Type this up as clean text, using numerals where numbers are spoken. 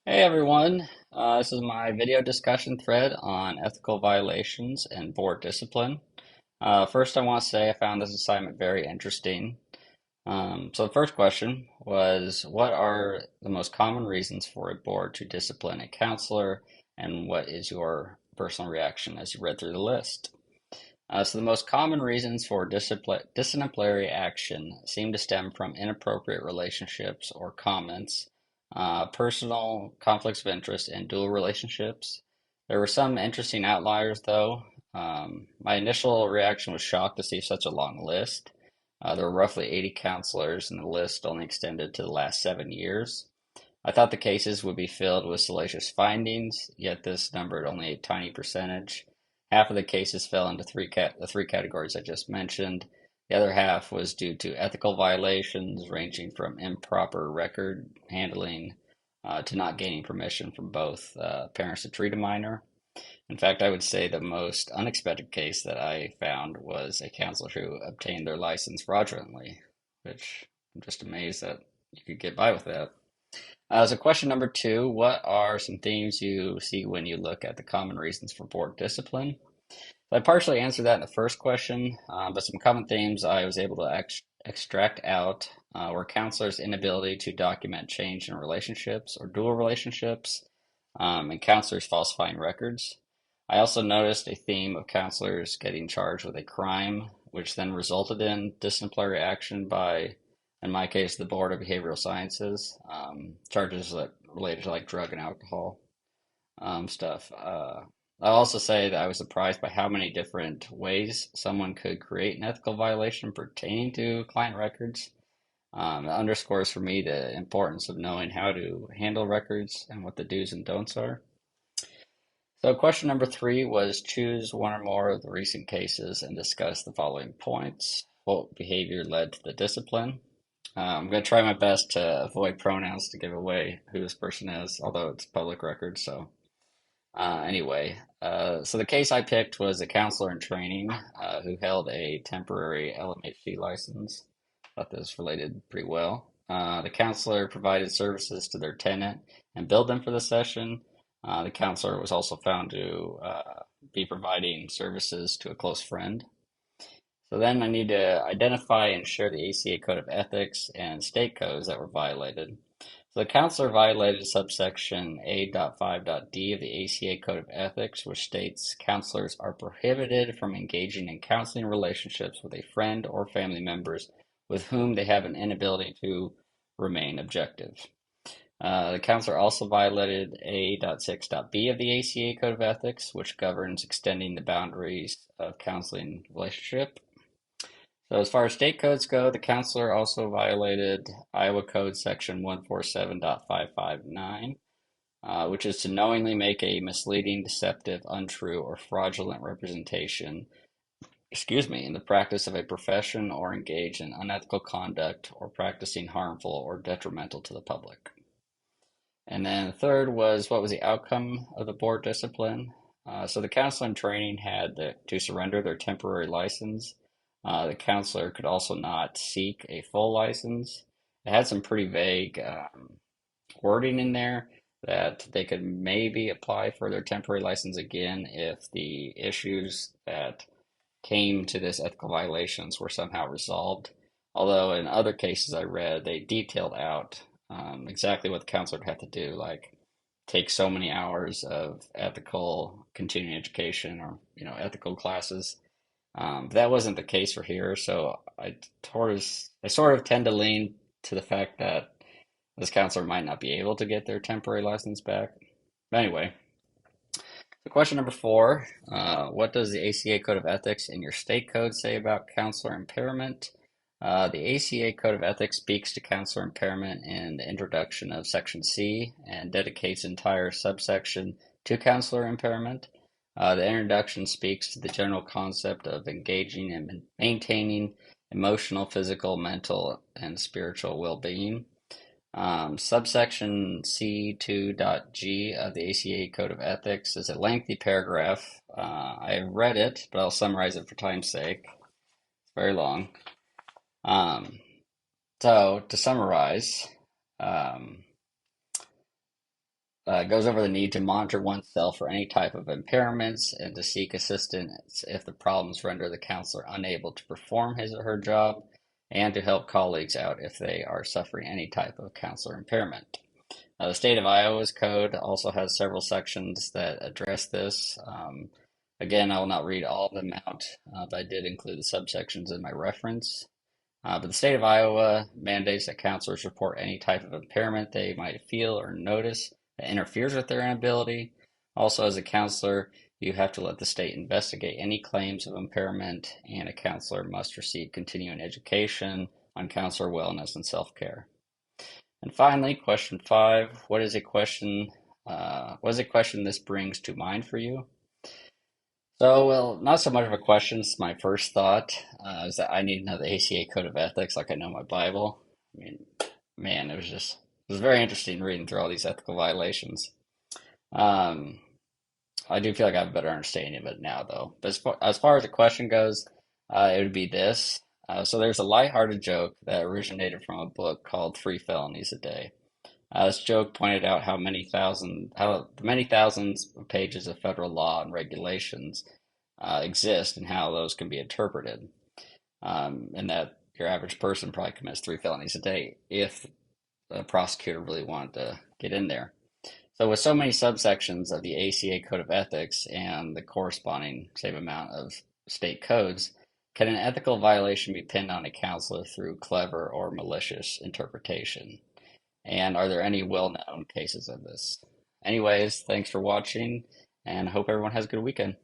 Hey everyone, this is my video discussion thread on ethical violations and board discipline. First, I want to say I found this assignment very interesting. So the first question was, what are the most common reasons for a board to discipline a counselor, and what is your personal reaction as you read through the list? So the most common reasons for disciplinary action seem to stem from inappropriate relationships or comments, personal conflicts of interest, and dual relationships. There were some interesting outliers, though. My initial reaction was shocked to see such a long list. There were roughly 80 counselors, and the list only extended to the last 7 years. I thought the cases would be filled with salacious findings, yet this numbered only a tiny percentage. Half of the cases fell into the three categories I just mentioned. The other half was due to ethical violations ranging from improper record handling to not gaining permission from both parents to treat a minor. In fact, I would say the most unexpected case that I found was a counselor who obtained their license fraudulently, which I'm just amazed that you could get by with that. So question number two, what are some themes you see when you look at the common reasons for board discipline? So I partially answered that in the first question, but some common themes I was able to extract out were counselors' inability to document change in relationships or dual relationships, and counselors falsifying records. I also noticed a theme of counselors getting charged with a crime, which then resulted in disciplinary action by, in my case, the Board of Behavioral Sciences, charges that related to like drug and alcohol stuff. I'll also say that I was surprised by how many different ways someone could create an ethical violation pertaining to client records. It underscores for me the importance of knowing how to handle records and what the do's and don'ts are. So, question number three was choose one or more of the recent cases and discuss the following points. What behavior led to the discipline? I'm going to try my best to avoid pronouns to give away who this person is, although it's public record, so so the case I picked was a counselor in training who held a temporary LMHT license. Thought this related pretty well. The counselor provided services to their tenant and billed them for the session. The counselor was also found to be providing services to a close friend. So then I need to identify and share the ACA Code of Ethics and state codes that were violated. So the counselor violated subsection A.5.d of the ACA Code of Ethics, which states counselors are prohibited from engaging in counseling relationships with a friend or family members with whom they have an inability to remain objective. The counselor also violated A.6.b of the ACA Code of Ethics, which governs extending the boundaries of counseling relationship. So as far as state codes go, the counselor also violated Iowa Code Section 147.559, which is to knowingly make a misleading, deceptive, untrue, or fraudulent representation, in the practice of a profession or engage in unethical conduct or practicing harmful or detrimental to the public. And then the third was what was the outcome of the board discipline? So the counselor in training had to surrender their temporary license. The counselor could also not seek a full license. It had some pretty vague wording in there that they could maybe apply for their temporary license again if the issues that came to this ethical violations were somehow resolved. Although in other cases I read, they detailed out exactly what the counselor would have to do, like take so many hours of ethical continuing education or ethical classes. That wasn't the case for here, so I sort of tend to lean to the fact that this counselor might not be able to get their temporary license back. But anyway, so question number four, what does the ACA Code of Ethics in your state code say about counselor impairment? The ACA Code of Ethics speaks to counselor impairment in the introduction of Section C and dedicates entire subsection to counselor impairment. The introduction speaks to the general concept of engaging and maintaining emotional, physical, mental, and spiritual well-being. Subsection C2.g of the ACA Code of Ethics is a lengthy paragraph. I read it, but I'll summarize it for time's sake. It's very long. Um, so, to summarize, um, Goes over the need to monitor oneself for any type of impairments and to seek assistance if the problems render the counselor unable to perform his or her job, and to help colleagues out if they are suffering any type of counselor impairment. The state of Iowa's code also has several sections that address this. Again, I will not read all of them out, but I did include the subsections in my reference. But the state of Iowa mandates that counselors report any type of impairment they might feel or notice that interferes with their inability. Also, as a counselor, you have to let the state investigate any claims of impairment, and a counselor must receive continuing education on counselor wellness and self-care. And finally, question 5, what is a question this brings to mind for you? So, well, not so much of a question. It's my first thought is that I need to know the ACA Code of Ethics like I know my Bible. I mean, man, it was very interesting reading through all these ethical violations. Um, I do feel like I have a better understanding of it now, though. But as far as the question goes, it would be this. So there's a lighthearted joke that originated from a book called Three Felonies a Day. This joke pointed out how the many thousands of pages of federal law and regulations exist and how those can be interpreted, and that your average person probably commits 3 felonies a day if the prosecutor really wanted to get in there. So, with so many subsections of the ACA Code of Ethics and the corresponding same amount of state codes, can an ethical violation be pinned on a counselor through clever or malicious interpretation? And are there any well-known cases of this? Anyways, thanks for watching, and hope everyone has a good weekend.